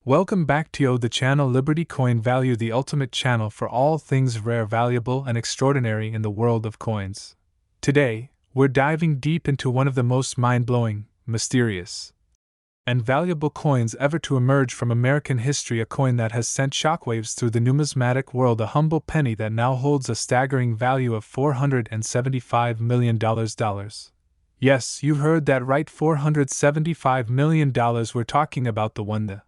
Welcome back to the channel Liberty Coin Value, the ultimate channel for all things rare, valuable, and extraordinary in the world of coins. Today, we're diving deep into one of the most mind-blowing, mysterious, and valuable coins ever to emerge from American history, a coin that has sent shockwaves through the numismatic world, a humble penny that now holds a staggering value of $475 million. Yes, you heard that right, $475 million. We're talking about the one, the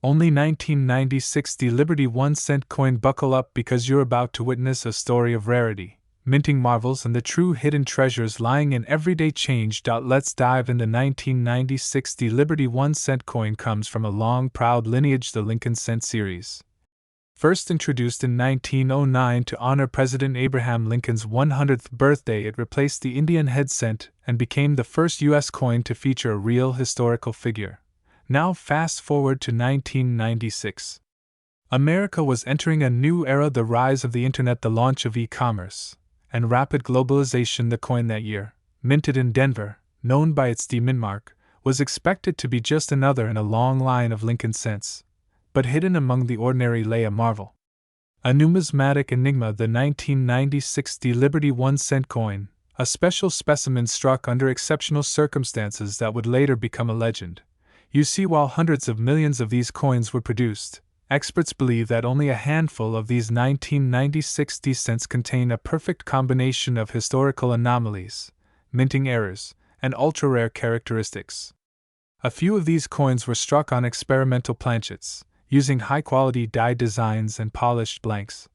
only 1996 Liberty 1-cent coin. Buckle up, because you're about to witness a story of rarity, minting marvels, and the true hidden treasures lying in everyday change. Let's dive in. The 1996 Liberty 1-cent coin comes from a long, proud lineage, the Lincoln Cent series. First introduced in 1909 to honor President Abraham Lincoln's 100th birthday, it replaced the Indian head cent and became the first U.S. coin to feature a real historical figure. Now fast forward to 1996. America was entering a new era, the rise of the internet, the launch of e-commerce, and rapid globalization. The coin that year, minted in Denver, known by its D-Mint mark, was expected to be just another in a long line of Lincoln cents, but hidden among the ordinary lay a marvel. A numismatic enigma, the 1996 Liberty 1-cent coin, a special specimen struck under exceptional circumstances that would later become a legend. You see, while hundreds of millions of these coins were produced, experts believe that only a handful of these 1996 cents contain a perfect combination of historical anomalies, minting errors, and ultra-rare characteristics. A few of these coins were struck on experimental planchets, using high-quality die designs and polished blanks,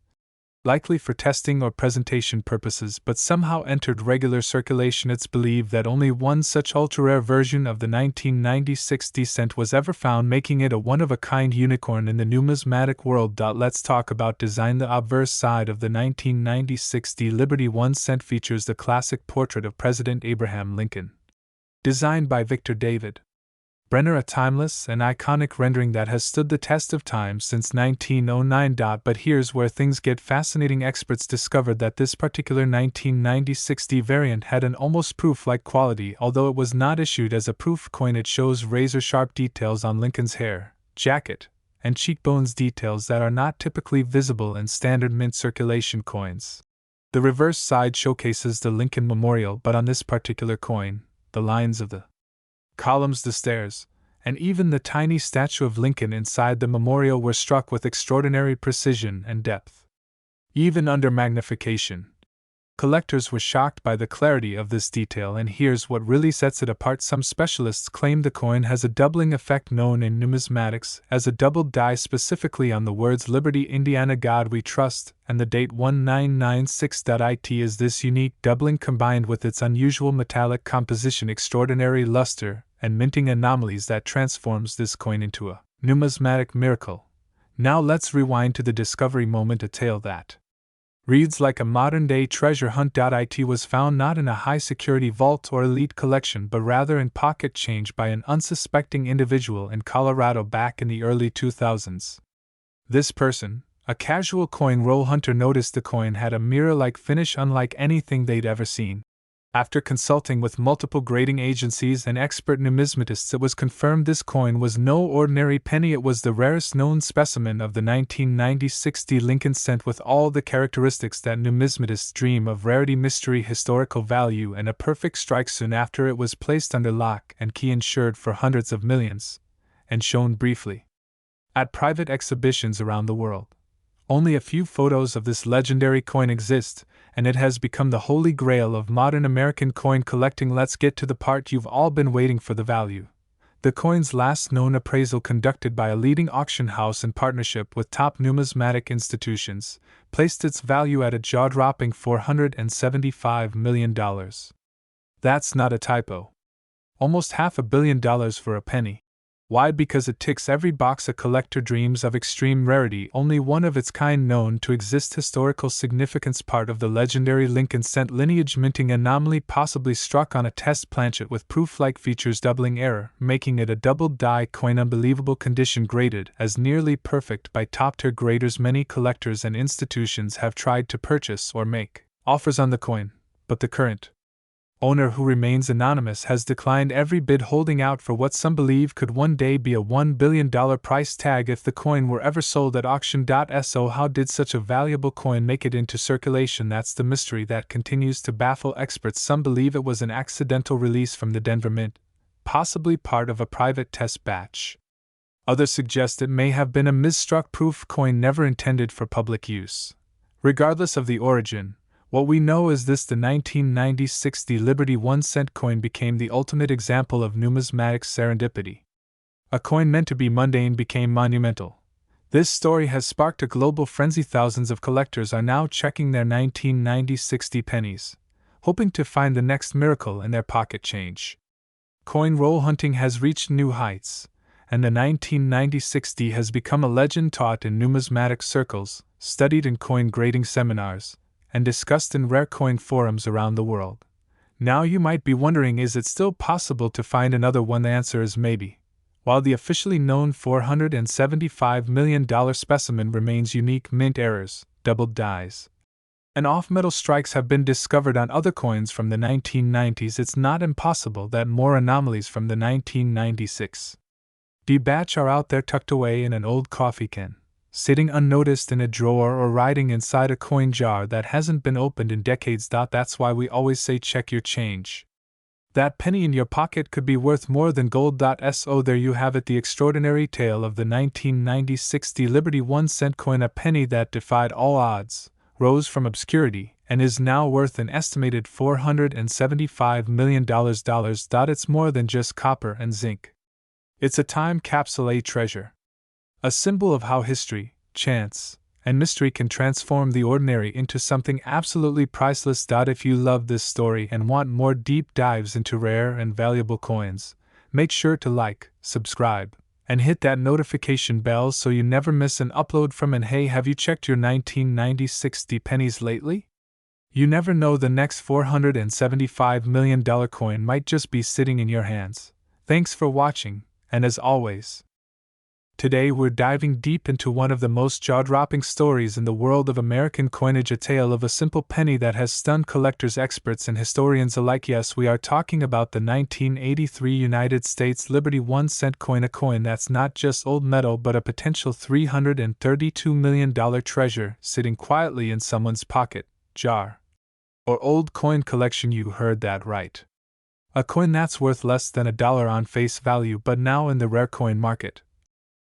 likely for testing or presentation purposes, but somehow entered regular circulation. It's believed that only one such ultra-rare version of the 1996 cent was ever found, making it a one-of-a-kind unicorn in the numismatic world. Let's talk about design. The obverse side of the 1996 Liberty 1-cent features the classic portrait of President Abraham Lincoln, designed by Victor David Brenner, a timeless and iconic rendering that has stood the test of time since 1909. But here's where things get fascinating. Experts discovered that this particular 1996 variant had an almost proof-like quality. Although it was not issued as a proof coin, it shows razor-sharp details on Lincoln's hair, jacket, and cheekbones, details that are not typically visible in standard mint circulation coins. The reverse side showcases the Lincoln Memorial, but on this particular coin, the lines of the columns, the stairs, and even the tiny statue of Lincoln inside the memorial were struck with extraordinary precision and depth, even under magnification. Collectors were shocked by the clarity of this detail, and here's what really sets it apart. Some specialists claim the coin has a doubling effect, known in numismatics as a doubled die, specifically on the words Liberty, Indiana, God We Trust, and the date 1996. It is this unique doubling, combined with its unusual metallic composition, extraordinary luster, and minting anomalies, that transforms this coin into a numismatic miracle. Now let's rewind to the discovery moment, a tale that reads like a modern-day treasure hunt. It was found not in a high-security vault or elite collection, but rather in pocket change by an unsuspecting individual in Colorado back in the early 2000s. This person, a casual coin roll hunter, noticed the coin had a mirror-like finish unlike anything they'd ever seen. After consulting with multiple grading agencies and expert numismatists, it was confirmed this coin was no ordinary penny. It was the rarest known specimen of the 1996 Lincoln cent, with all the characteristics that numismatists dream of: rarity, mystery, historical value, and a perfect strike. Soon after, it was placed under lock and key, insured for hundreds of millions, and shown briefly at private exhibitions around the world. Only a few photos of this legendary coin exist, and it has become the holy grail of modern American coin collecting. Let's get to the part you've all been waiting for: the value. The coin's last known appraisal, conducted by a leading auction house in partnership with top numismatic institutions, placed its value at a jaw-dropping $475 million. That's not a typo. Almost $500 million for a penny. Why? Because it ticks every box a collector dreams of: extreme rarity, only one of its kind known to exist, historical significance, part of the legendary Lincoln cent lineage, minting anomaly, possibly struck on a test planchet with proof-like features, doubling error, making it a double die coin, unbelievable condition, graded as nearly perfect by top-tier graders. Many collectors and institutions have tried to purchase or make offers on the coin, but the current owner who remains anonymous has declined every bid, holding out for what some believe could one day be a $1 billion price tag if the coin were ever sold at auction. So how did such a valuable coin make it into circulation? That's the mystery that continues to baffle experts. Some believe it was an accidental release from the Denver Mint, possibly part of a private test batch. Others suggest it may have been a misstruck proof coin never intended for public use. Regardless of the origin, what we know is this: the 1996 Liberty 1-cent coin became the ultimate example of numismatic serendipity. A coin meant to be mundane became monumental. This story has sparked a global frenzy. Thousands of collectors are now checking their 1996 pennies, hoping to find the next miracle in their pocket change. Coin roll hunting has reached new heights, and the 1996 has become a legend taught in numismatic circles, studied in coin grading seminars, and discussed in rare coin forums around the world. Now you might be wondering, is it still possible to find another one? The answer is maybe. While the officially known $475 million specimen remains unique, mint errors, doubled dies, and off-metal strikes have been discovered on other coins from the 1990s. It's not impossible that more anomalies from the 1996 batch are out there, tucked away in an old coffee can, sitting unnoticed in a drawer, or riding inside a coin jar that hasn't been opened in decades. That's why we always say check your change. That penny in your pocket could be worth more than gold. So there you have it, the extraordinary tale of the 1996 Liberty 1-cent coin, a penny that defied all odds, rose from obscurity, and is now worth an estimated $475 million. It's more than just copper and zinc. It's a time capsule, a treasure. A symbol of how history, chance, and mystery can transform the ordinary into something absolutely priceless. If you love this story and want more deep dives into rare and valuable coins, make sure to like, subscribe, and hit that notification bell so you never miss an upload from. And hey, have you checked your 1996 pennies lately? You never know, the next $475 million coin might just be sitting in your hands. Thanks for watching, and as always, today we're diving deep into one of the most jaw-dropping stories in the world of American coinage, a tale of a simple penny that has stunned collectors, experts, and historians alike. Yes, we are talking about the 1983 United States Liberty 1-cent coin, a coin that's not just old metal but a potential $332 million treasure sitting quietly in someone's pocket, jar, or old coin collection. You heard that right. A coin that's worth less than $1 on face value, but now in the rare coin market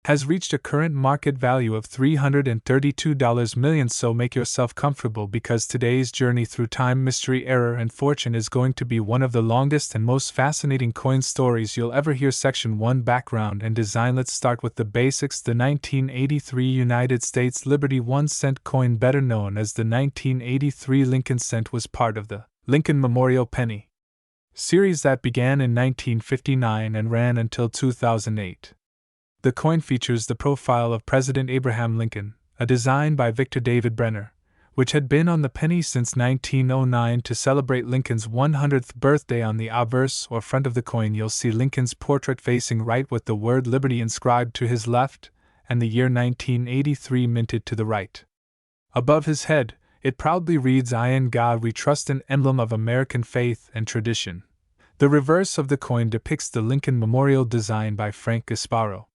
has reached a current market value of $332 million. So make yourself comfortable, because today's journey through time, mystery, error, and fortune is going to be one of the longest and most fascinating coin stories you'll ever hear. Section 1: Background and Design. Let's start with the basics. The 1983 United States Liberty 1-cent coin, better known as the 1983 Lincoln cent, was part of the Lincoln Memorial Penny series that began in 1959 and ran until 2008. The coin features the profile of President Abraham Lincoln, a design by Victor David Brenner, which had been on the penny since 1909 to celebrate Lincoln's 100th birthday. On the obverse or front of the coin, you'll see Lincoln's portrait facing right with the word Liberty inscribed to his left and the year 1983 minted to the right. Above his head, it proudly reads, "I in God we trust," an emblem of American faith and tradition. The reverse of the coin depicts the Lincoln Memorial design by Frank Gasparo.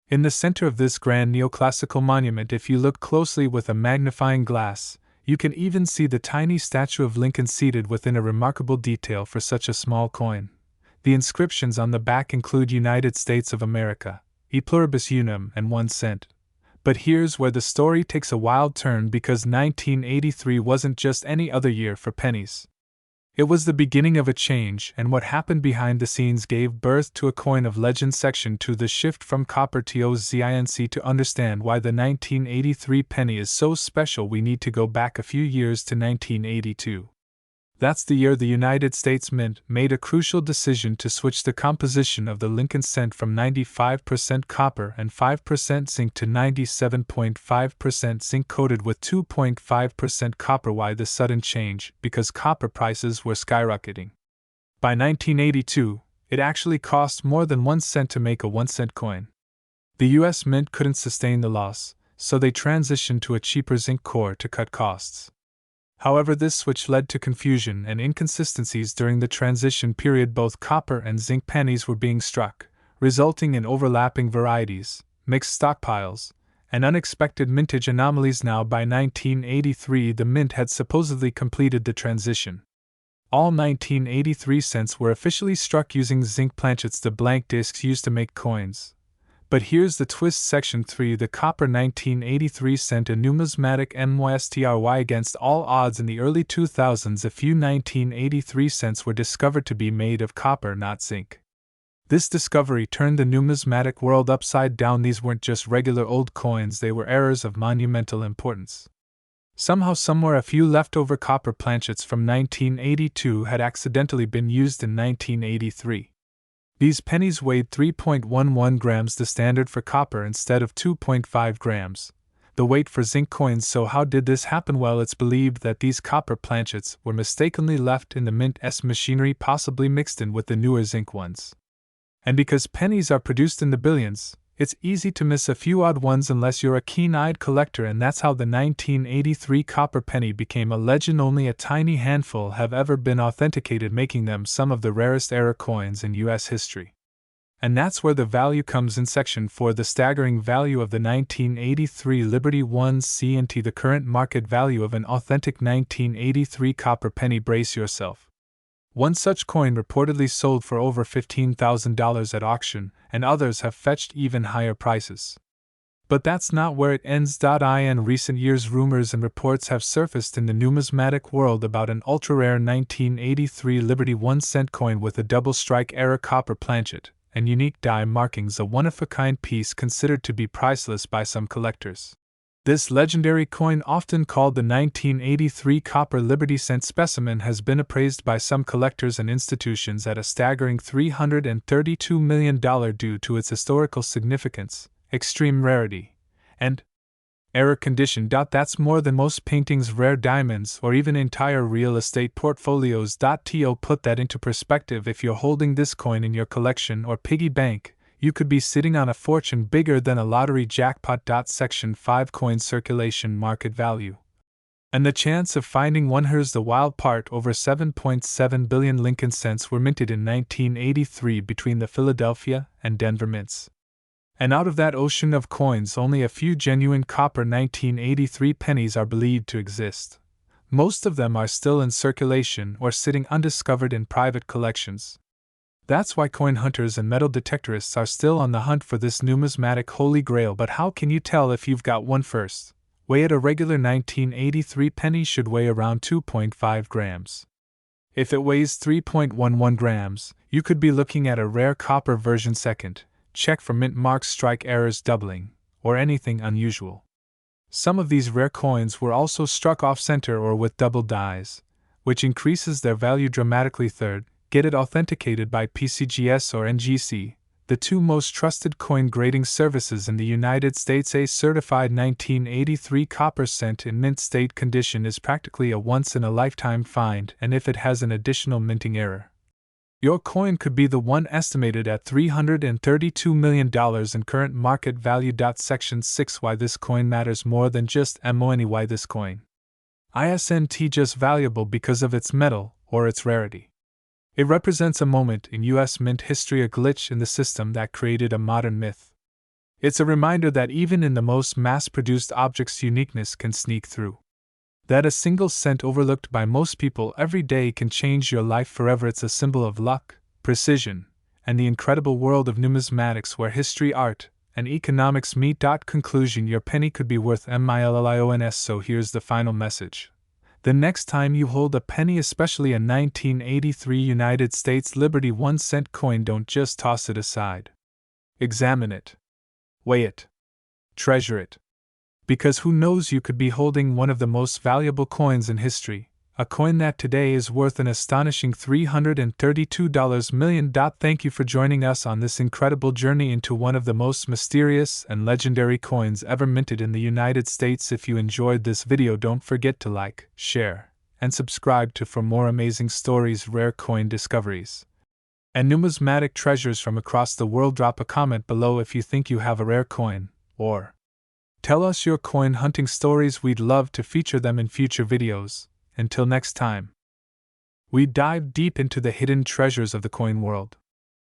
In the center of this grand neoclassical monument, if you look closely with a magnifying glass, you can even see the tiny statue of Lincoln seated within, a remarkable detail for such a small coin. The inscriptions on the back include United States of America, E pluribus unum, and 1 cent. But here's where the story takes a wild turn, because 1983 wasn't just any other year for pennies. It was the beginning of a change, and what happened behind the scenes gave birth to a coin of legend. Section 2: The shift from copper to zinc. To understand why the 1983 penny is so special, we need to go back a few years to 1982. That's the year the United States Mint made a crucial decision to switch the composition of the Lincoln cent from 95% copper and 5% zinc to 97.5% zinc coated with 2.5% copper. Why the sudden change? Because copper prices were skyrocketing. By 1982, it actually cost more than 1 cent to make a 1-cent coin. The U.S. Mint couldn't sustain the loss, so they transitioned to a cheaper zinc core to cut costs. However, this switch led to confusion and inconsistencies during the transition period. Both copper and zinc pennies were being struck, resulting in overlapping varieties, mixed stockpiles, and unexpected mintage anomalies. Now, by 1983, the mint had supposedly completed the transition. All 1983 cents were officially struck using zinc planchets, the blank discs used to make coins. But here's the twist. Section 3. The copper 1983 cent, a numismatic MYSTRY. Against all odds in the early 2000s, a few 1983 cents were discovered to be made of copper, not zinc. This discovery turned the numismatic world upside down. These weren't just regular old coins, they were errors of monumental importance. Somehow, somewhere, a few leftover copper planchets from 1982 had accidentally been used in 1983. These pennies weighed 3.11 grams, the standard for copper, instead of 2.5 grams, the weight for zinc coins. So how did this happen? Well, it's believed that these copper planchets were mistakenly left in the mint's machinery, possibly mixed in with the newer zinc ones. And because pennies are produced in the billions, it's easy to miss a few odd ones unless you're a keen-eyed collector, and that's how the 1983 copper penny became a legend. Only a tiny handful have ever been authenticated, making them some of the rarest error coins in U.S. history. And that's where the value comes in. Section 4. The staggering value of the 1983 Liberty 1 cent, the current market value of an authentic 1983 copper penny. Brace yourself. One such coin reportedly sold for over $15,000 at auction, and others have fetched even higher prices. But that's not where it ends. In recent years, rumors and reports have surfaced in the numismatic world about an ultra-rare 1983 Liberty 1 cent coin with a double strike error copper planchet and unique die markings, a one-of-a-kind piece considered to be priceless by some collectors. This legendary coin, often called the 1983 copper Liberty cent specimen, has been appraised by some collectors and institutions at a staggering $332 million due to its historical significance, extreme rarity, and error condition. That's more than most paintings, rare diamonds, or even entire real estate portfolios. To put that into perspective, if you're holding this coin in your collection or piggy bank, you could be sitting on a fortune bigger than a lottery jackpot. Section 5. Coin circulation market value. And the chance of finding one. Here's the wild part. Over 7.7 billion Lincoln cents were minted in 1983 between the Philadelphia and Denver mints. And out of that ocean of coins, only a few genuine copper 1983 pennies are believed to exist. Most of them are still in circulation or sitting undiscovered in private collections. That's why coin hunters and metal detectorists are still on the hunt for this numismatic holy grail. But how can you tell if you've got one? First, weigh it. A regular 1983 penny should weigh around 2.5 grams. If it weighs 3.11 grams, you could be looking at a rare copper version. Second, check for mint marks, strike errors, doubling, or anything unusual. Some of these rare coins were also struck off-center or with double dies, which increases their value dramatically. Third, get it authenticated by PCGS or NGC, the two most trusted coin grading services in the United States. A certified 1983 copper cent in mint state condition is practically a once-in-a-lifetime find, and if it has an additional minting error, your coin could be the one. Estimated at $332 million in current market value. Section 6. Why this coin matters more than just money. Why this coin isn't just valuable because of its metal or its rarity. It represents a moment in U.S. mint history, a glitch in the system that created a modern myth. It's a reminder that even in the most mass-produced objects, uniqueness can sneak through. That a single cent overlooked by most people every day can change your life forever. It's a symbol of luck, precision, and the incredible world of numismatics where history, art, and economics meet. Conclusion. Your penny could be worth millions. So here's the final message. The next time you hold a penny, especially a 1983 United States Liberty 1 cent coin, don't just toss it aside. Examine it. Weigh it. Treasure it. Because who knows, you could be holding one of the most valuable coins in history, a coin that today is worth an astonishing $332 million. Thank you for joining us on this incredible journey into one of the most mysterious and legendary coins ever minted in the United States. If you enjoyed this video, don't forget to like, share, and subscribe for more amazing stories, rare coin discoveries, and numismatic treasures from across the world. Drop a comment below if you think you have a rare coin, or tell us your coin hunting stories. We'd love to feature them in future videos. Until next time, we dive deep into the hidden treasures of the coin world.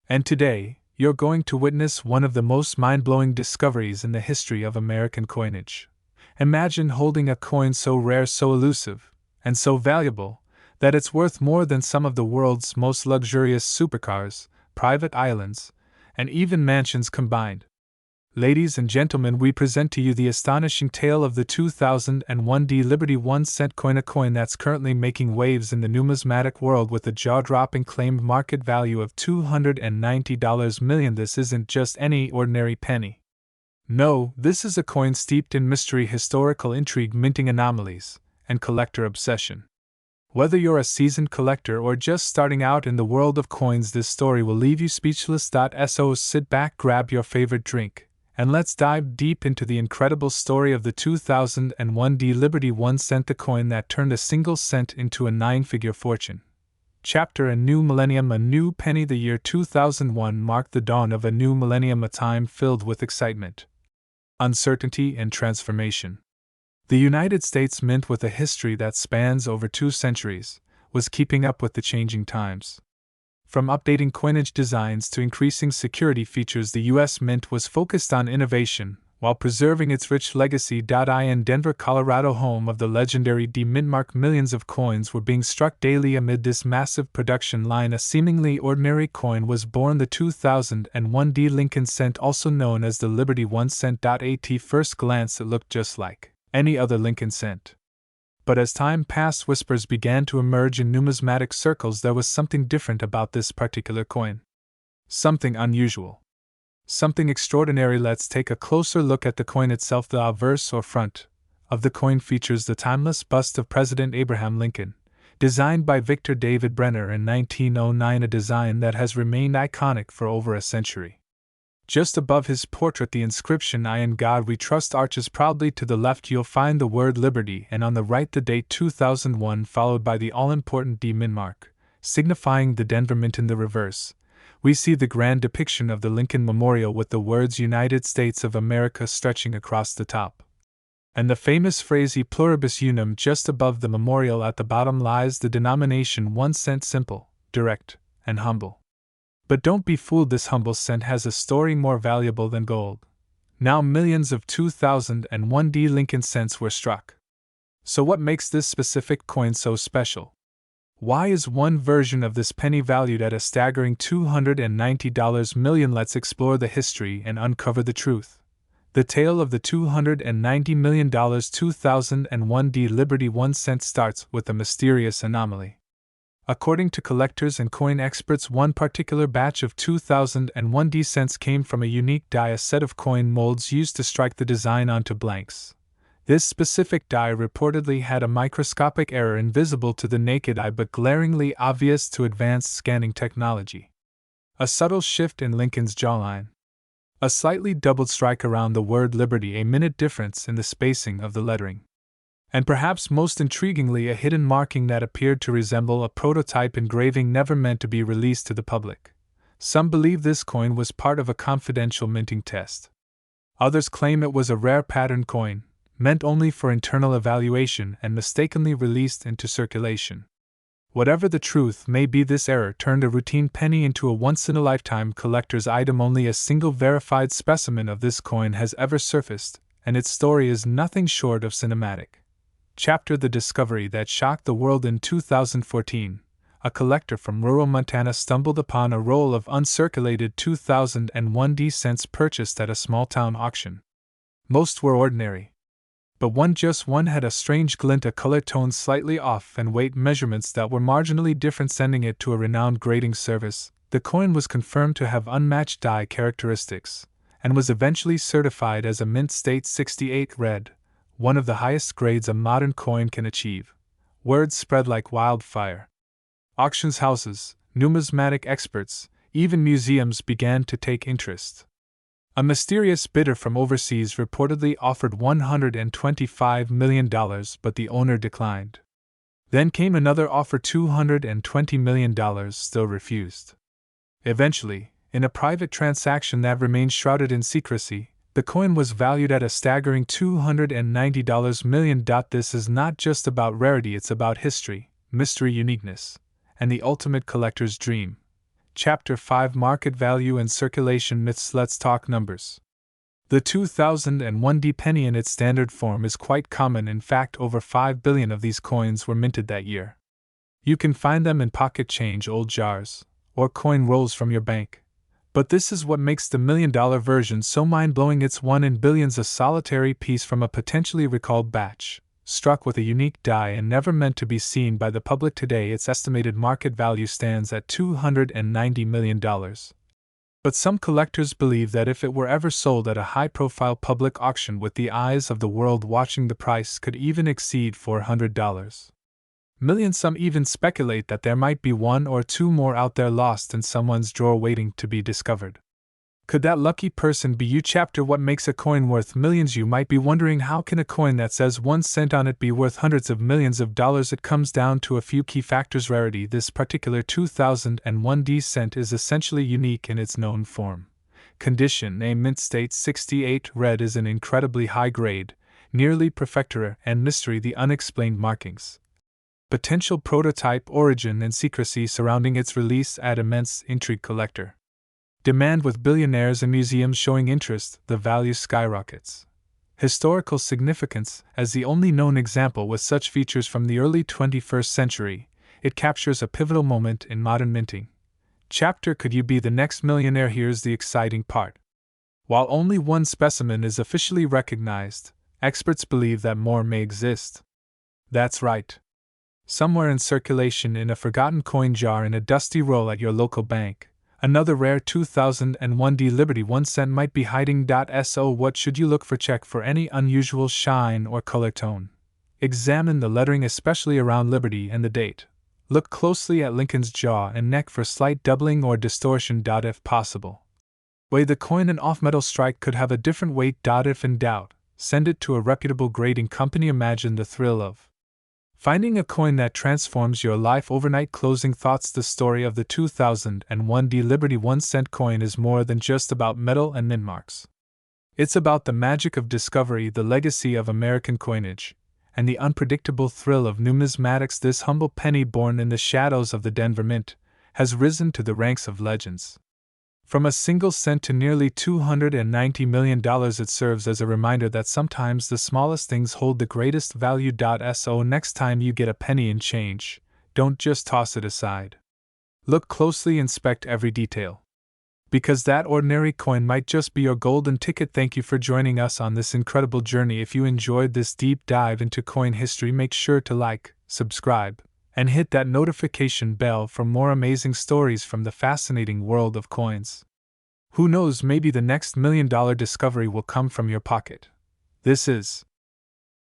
And today, you're going to witness one of the most mind-blowing discoveries in the history of American coinage. Imagine holding a coin so rare, so elusive, and so valuable that it's worth more than some of the world's most luxurious supercars, private islands, and even mansions combined. Ladies and gentlemen, we present to you the astonishing tale of the 2001 Liberty 1 cent coin, a coin that's currently making waves in the numismatic world with a jaw-dropping claimed market value of $290 million. This isn't just any ordinary penny. No, this is a coin steeped in mystery, historical intrigue, minting anomalies, and collector obsession. Whether you're a seasoned collector or just starting out in the world of coins, this story will leave you speechless. So sit back, grab your favorite drink, and let's dive deep into the incredible story of the 2001 Liberty 1 cent, the coin that turned a single cent into a nine-figure fortune. Chapter: A New Millennium, A New Penny. The year 2001 marked the dawn of a new millennium, a time filled with excitement, uncertainty, and transformation. The United States Mint, with a history that spans over 2 centuries, was keeping up with the changing times. From updating coinage designs to increasing security features, the U.S. Mint was focused on innovation while preserving its rich legacy. In Denver, Colorado, home of the legendary D-Mint, millions of coins were being struck daily amid this massive production line. A seemingly ordinary coin was born, the 2001 Lincoln cent, also known as the Liberty 1 cent. At first glance, it looked just like any other Lincoln cent. But as time passed, whispers began to emerge in numismatic circles. There was something different about this particular coin. Something unusual. Something extraordinary. Let's take a closer look at the coin itself. The obverse or front of the coin features the timeless bust of President Abraham Lincoln, designed by Victor David Brenner in 1909, a design that has remained iconic for over a century. Just above his portrait, the inscription, "I in God We Trust," arches proudly. To the left you'll find the word Liberty, and on the right the date 2001, followed by the all-important D-Mint mark, signifying the Denver Mint. In the reverse, we see the grand depiction of the Lincoln Memorial with the words United States of America stretching across the top. And the famous phrase E pluribus unum just above the memorial. At the bottom lies the denomination 1 cent, simple, direct, and humble. But don't be fooled, this humble cent has a story more valuable than gold. Now millions of 2001 Lincoln cents were struck. So what makes this specific coin so special? Why is one version of this penny valued at a staggering $290 million? Let's explore the history and uncover the truth. The tale of the $290 million 2001 Liberty 1 cent starts with a mysterious anomaly. According to collectors and coin experts, one particular batch of 2001 cents came from a unique die, a set of coin molds used to strike the design onto blanks. This specific die reportedly had a microscopic error invisible to the naked eye but glaringly obvious to advanced scanning technology. A subtle shift in Lincoln's jawline. A slightly doubled strike around the word Liberty, a minute difference in the spacing of the lettering. And perhaps most intriguingly, a hidden marking that appeared to resemble a prototype engraving never meant to be released to the public. Some believe this coin was part of a confidential minting test. Others claim it was a rare pattern coin, meant only for internal evaluation and mistakenly released into circulation. Whatever the truth may be, this error turned a routine penny into a once-in-a-lifetime collector's item. Only a single verified specimen of this coin has ever surfaced, and its story is nothing short of cinematic. Chapter: The discovery that shocked the world. In 2014, a collector from rural Montana stumbled upon a roll of uncirculated 2001 cents purchased at a small-town auction. Most were ordinary, but just one had a strange glint, a color tone slightly off, and weight measurements that were marginally different, sending it to a renowned grading service. The coin was confirmed to have unmatched die characteristics, and was eventually certified as a Mint State 68 red, one of the highest grades a modern coin can achieve. Word spread like wildfire. Auctions houses, numismatic experts, even museums began to take interest. A mysterious bidder from overseas reportedly offered $125 million, but the owner declined. Then came another offer, $220 million, still refused. Eventually, in a private transaction that remained shrouded in secrecy, The coin was valued at a staggering $290 million. This is not just about rarity, it's about history, mystery, uniqueness, and the ultimate collector's dream. Chapter 5: Market Value and Circulation Myths. Let's talk numbers. The 2001 penny in its standard form is quite common. In fact, over 5 billion of these coins were minted that year. You can find them in pocket change, old jars, or coin rolls from your bank. But this is what makes the $1 million version so mind-blowing. It's one in billions, a solitary piece from a potentially recalled batch, struck with a unique die and never meant to be seen by the public. Today, its estimated market value stands at $290 million. But some collectors believe that if it were ever sold at a high-profile public auction with the eyes of the world watching, the price could even exceed $400 million. Some even speculate that there might be one or two more out there lost in someone's drawer waiting to be discovered. Could that lucky person be you? Chapter: What makes a coin worth millions? You might be wondering, how can a coin that says 1 cent on it be worth hundreds of millions of dollars? It comes down to a few key factors. Rarity. This particular 2001 cent is essentially unique in its known form. Condition: A mint state 68 red is an incredibly high grade, nearly perfect. And mystery: the unexplained markings, potential prototype, origin, and secrecy surrounding its release add immense intrigue. Collector demand: with billionaires and museums showing interest, the value skyrockets. Historical significance: as the only known example with such features from the early 21st century, it captures a pivotal moment in modern minting. Chapter: Could you be the next millionaire? Here's the exciting part. While only one specimen is officially recognized, experts believe that more may exist. That's right. Somewhere in circulation, in a forgotten coin jar, in a dusty roll at your local bank, another rare 2001 Liberty 1 cent might be hiding. So what should you look for? Check for any unusual shine or color tone. Examine the lettering, especially around Liberty and the date. Look closely at Lincoln's jaw and neck for slight doubling or distortion. If possible, weigh the coin. An off-metal strike could have a different weight. If in doubt, send it to a reputable grading company. Imagine the thrill of finding a coin that transforms your life overnight. Closing thoughts: the story of the 2001 Liberty 1 cent coin is more than just about metal and mint marks. It's about the magic of discovery, the legacy of American coinage, and the unpredictable thrill of numismatics. This humble penny, born in the shadows of the Denver Mint, has risen to the ranks of legends. From a single cent to nearly $290 million, it serves as a reminder that sometimes the smallest things hold the greatest value. So next time you get a penny in change, don't just toss it aside. Look closely, inspect every detail, because that ordinary coin might just be your golden ticket. Thank you for joining us on this incredible journey. If you enjoyed this deep dive into coin history, make sure to like, subscribe, and hit that notification bell for more amazing stories from the fascinating world of coins. Who knows, maybe the next $1 million discovery will come from your pocket. This is